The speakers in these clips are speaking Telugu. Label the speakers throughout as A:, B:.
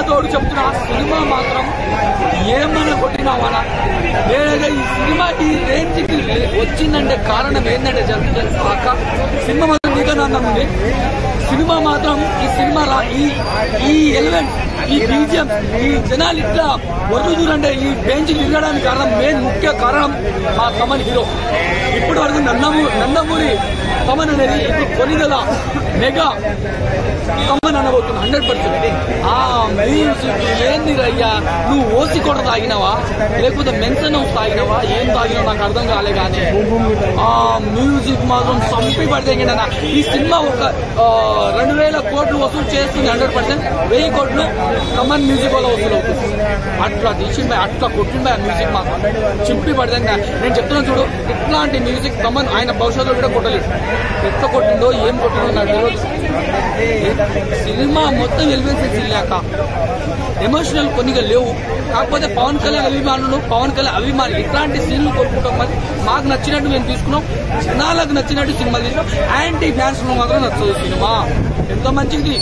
A: తోడు చెప్తున్నా, సినిమా మాత్రం ఏమన్నా కొట్టినావనా? లేదా ఈ సినిమా ఈ రేంజ్కి వచ్చిందంటే కారణం ఏంటంటే అక్క, సినిమా మాత్రం నీతో ఉంది. సినిమా మాత్రం ఈ సినిమాలో ఈ ఎలిమెంట్, ఈ బీజిఎం, ఈ జనాలు ఇట్లా వరుదురంటే ఈ బెంచ్ తిరగడానికి కారణం, ముఖ్య కారణం మా తమన్ హీరో. ఇప్పటి వరకు నందమూరి తమన్ అనేది ఇప్పుడు కొనిదల మెగా తమన్ అనబోతున్నా 100%. ఆ మ్యూజిక్ ఏంది అయ్యా, నువ్వు ఓసి కూడా తాగినావా లేకపోతే మెన్షన్ హౌస్ తాగినావా, ఏం తాగినావు నాకు అర్థం కాలే. కానీ ఆ మ్యూజిక్ మాత్రం చంపి పడితేనా. ఈ సినిమా ఒక 2000 కోట్లు వసూలు చేస్తుంది 100%. 1000 కోట్లు తమన్ మ్యూజిక్ వల్ల వసూలు అవుతుంది. అట్లా తీసిండే, అట్లా కొట్టిండే ఆ మ్యూజిక్ మాత్రం చింపి పడితే. నేను చెప్తున్నాను చూడు, ఇట్లాంటి మ్యూజిక్ తమన్ ఆయన భవిష్యత్తులో కూడా కొట్టలేదు. ఎట్లా కొట్టిందో ఏం కొట్టిందో నాకు తెలియదు. సినిమా మొత్తం ఎలివేషన్స్ ఇల్లాక ఎమోషనల్ కొన్నిగా లేవు. కాకపోతే పవన్ కళ్యాణ్ అభిమానులు, పవన్ కళ్యాణ్ అభిమానులు ఇట్లాంటి సీన్లు కోరుకుంటాం. మరి మాకు నచ్చినట్టు మేము తీసుకున్నాం, జనాలకు నచ్చినట్టు సినిమా తీసుకున్నాం. యాంటీ ఫ్యాన్స్ మాత్రం నచ్చదు సినిమా. ఎంత మంచిది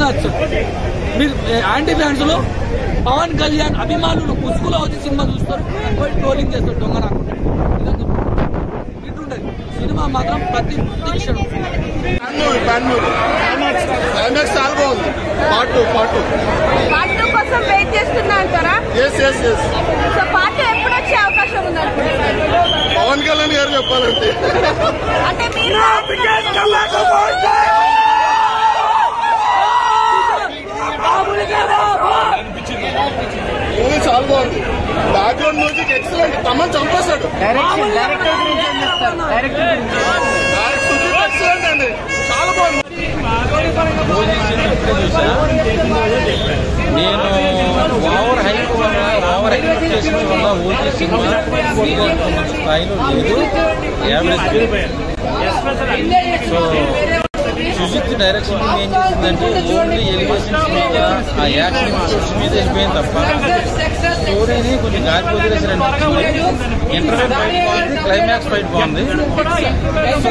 A: నచ్చదు. మీరు యాంటీ ఫ్యాన్స్ లో పవన్ కళ్యాణ్ అభిమానులు ముసుగులో వచ్చి సినిమా చూస్తారు, ట్రోలింగ్ చేస్తారు దొంగ నాకు. ఇటుంటది సినిమా మాత్రం ప్రతి క్షణం.
B: చాలా బాగుంది. పార్ట్ టూ కోసం వెయిట్ చేస్తున్నా అంటారా? సో పార్ట్ ఎప్పుడు వచ్చే అవకాశం ఉంది
C: పవన్ కళ్యాణ్ గారు చెప్పాలంటే.
B: అంటే
C: మూవీ చాలా బాగుంది. Background music excellent. తమన్ చంపేశాడు. ఎక్సలెంట్ అండి, చాలా బాగుంది.
D: నేను ఓవర్ ఎక్స్పెక్టేషన్ వల్ల ఓకే సినిమా స్థాయిలో లేదు, యావరేజ్. సో సుజిత్ డైరెక్షన్ ఏం చేసిందంటే ఓన్లీ ఎలివేషన్స్ మీద, ఆ యాక్షన్ షూట్స్ మీద వెళ్ళిపోయింది తప్ప స్టోరీని కొంచెం గాలి వదిలేసి అనిపించింది. ఇంటర్వెల్ ఫైట్ బాగుంది, క్లైమాక్స్ ఫైట్ బాగుంది. సో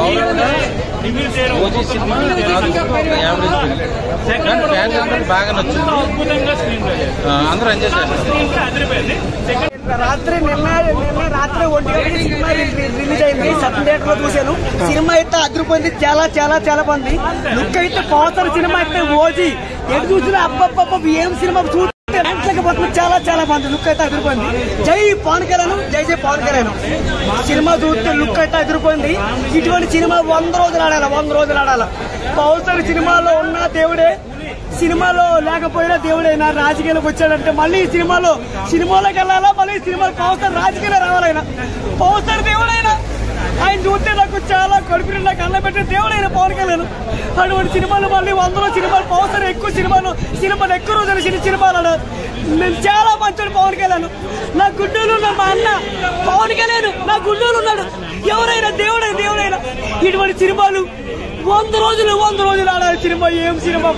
D: ఓవరాల్గా ఓజీ సినిమా యావరేజ్ ఫిల్మ్. కానీ ఫ్యాన్స్ అందరూ బాగా నచ్చింది, అందరూ ఎంజాయ్ చేస్తారు.
E: నిన్న రాత్రి 1 గంటకి సినిమా రిలీజ్ అయింది. సబ్ థియేటర్ లో చూశాను. సినిమా అయితే అదిరిపోయింది, చాలా చాలా చాలా బాగుంది. లుక్ అయితే పోతారు. సినిమా అయితే ఓజీ ఎటు చూసినా అబ్బబ్బబ్బ ఏం సినిమా చూస్తే చాలా చాలా బాగుంది. లుక్ అయితే అదిరిపోయింది. జై పవన్ కళ్యాణ్, జై పవన్ కళ్యాణ్. సినిమా చూస్తే లుక్ అయితే అదిరిపోయింది. ఇటువంటి సినిమా 100 రోజులు ఆడాలి, 100 రోజులు ఆడాలి. పవన్ సినిమాలో ఉన్న దేవుడే, సినిమాలో లేకపోయినా దేవుడైనా రాజకీయాలకు వచ్చాడంటే మళ్ళీ సినిమాలోకి వెళ్ళాలా, మళ్ళీ సినిమాలో పవన్ రాజకీయాలు రావాలైనా, పవన్ దేవుడైనా ఆయన చూస్తే నాకు చాలా కడుపుని నాకు అన్నబెట్టిన దేవుడైనా పవన్ కళ్యాణ్. అటువంటి సినిమాలు మళ్ళీ 100 సినిమాలు పవన్ ఎక్కువ సినిమాలు ఎక్కువ రోజులు సినిమాలు నేను చాలా మంచోడు పవన్ కళ్యాణ్. నా గుడ్డూలు ఉన్న మా అన్న పవన్ కళ్యాణ్ నా గుడ్డూలు ఉన్నాడు. ఎవరైనా దేవుడైనా ఇటువంటి సినిమాలు 100 రోజులు ఆడాలి. సినిమా ఏం సినిమా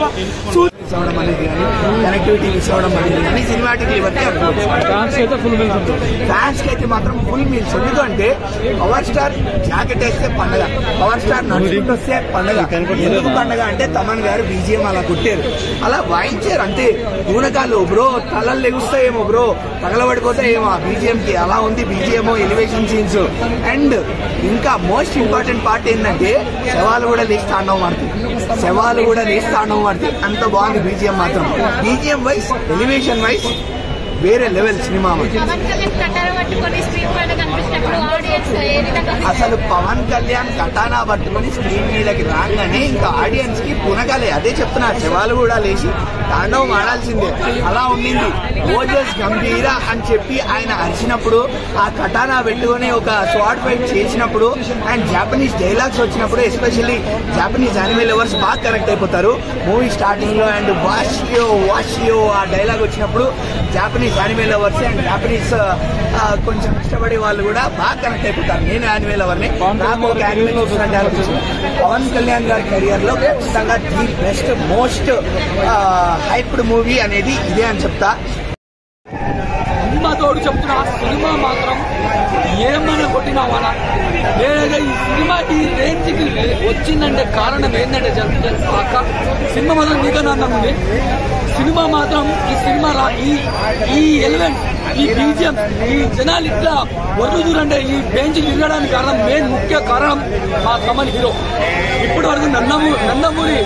F: అవడం అనేది కానీ, కనెక్టివిటీ మిస్ అవడం అనేది కానీ సినిమాటిక్ బట్టి ఫ్యాన్స్ కి అయితే మాత్రం ఫుల్ మీల్స్. ఎందుకంటే పవర్ స్టార్ జాకెట్ వేస్తే పండగ, పవర్ స్టార్ నడుచుకుంటూ వస్తే పండగ. ఎందుకు పండగ అంటే తమన్ గారు బీజిఎం అలా కొట్టారు, అలా వాయించారు అంతే. పూనకాలు బ్రో తలలు లెగుస్తాయేమో, బ్రో తగలబడిపోతాయేమో ఆ బీజిఎం కి. అలా ఉంది బీజిఎం, ఎలివేషన్ సీన్స్. అండ్ ఇంకా మోస్ట్ ఇంపార్టెంట్ పార్ట్ ఏంటంటే శవాలు కూడా లేచి తాండవం ఆడుతాయి. అంత బాగుంది బీజిఎం మాత్రం. బీజిఎం వైజ్, ఎలివేషన్ వైజ్ వేరే లెవెల్ సినిమా. అసలు పవన్ కళ్యాణ్ కటానా పట్టుకుని స్క్రీన్ మీదకి రాగానే ఇంకా ఆడియన్స్ కి పునగాలే. అదే చెప్తున్నారు, శవాలు కూడా లేచి తాండవం ఆడాల్సిందే. అలా ఉండింది. ఓజస్ గంభీర అని చెప్పి ఆయన అరిచినప్పుడు, ఆ కటానా పెట్టుకుని ఒక స్వాడ్ ఫైట్ చేసినప్పుడు, అండ్ జాపనీస్ డైలాగ్స్ వచ్చినప్పుడు, ఎస్పెషల్లీ జాపనీస్ యానిమే లవర్స్ బాగా కరెక్ట్ అయిపోతారు. మూవీ స్టార్టింగ్ లో అండ్ వాషియో ఆ డైలాగ్ వచ్చినప్పుడు Japanese anime lovers and Japanese కొంచెం ఇష్టపడే వాళ్ళు కూడా బాగా కనెక్ట్ అయిపోతారు. నేను యానిమే లవర్ని, నాకు ఒక యానిమే చూస్తున్నట్టు అనిపించింది. పవన్ కళ్యాణ్ గారి కెరియర్ లో ఖచ్చితంగా the best most hyped movie అనేది ఇదే అని చెప్తా.
A: సినిమా తోడు చెప్తున్నా, సినిమా మాత్రం ఏమన్నా కొట్టినావనా? లేదా ఈ సినిమా ఈ రేంజ్కి వచ్చిందంటే కారణం ఏంటంటే అక్క, సినిమా మాత్రం నీతో ఉంది. సినిమా మాత్రం ఈ సినిమా ఈ ఎలిమెంట్ ఈ బీజిఎం ఈ జనాలు ఇట్లా వరుడు చూడండి ఈ బెంచ్ తిరగడానికి కారణం ముఖ్య కారణం మా కమల్ హీరో. ఇప్పటి వరకు నందమూరి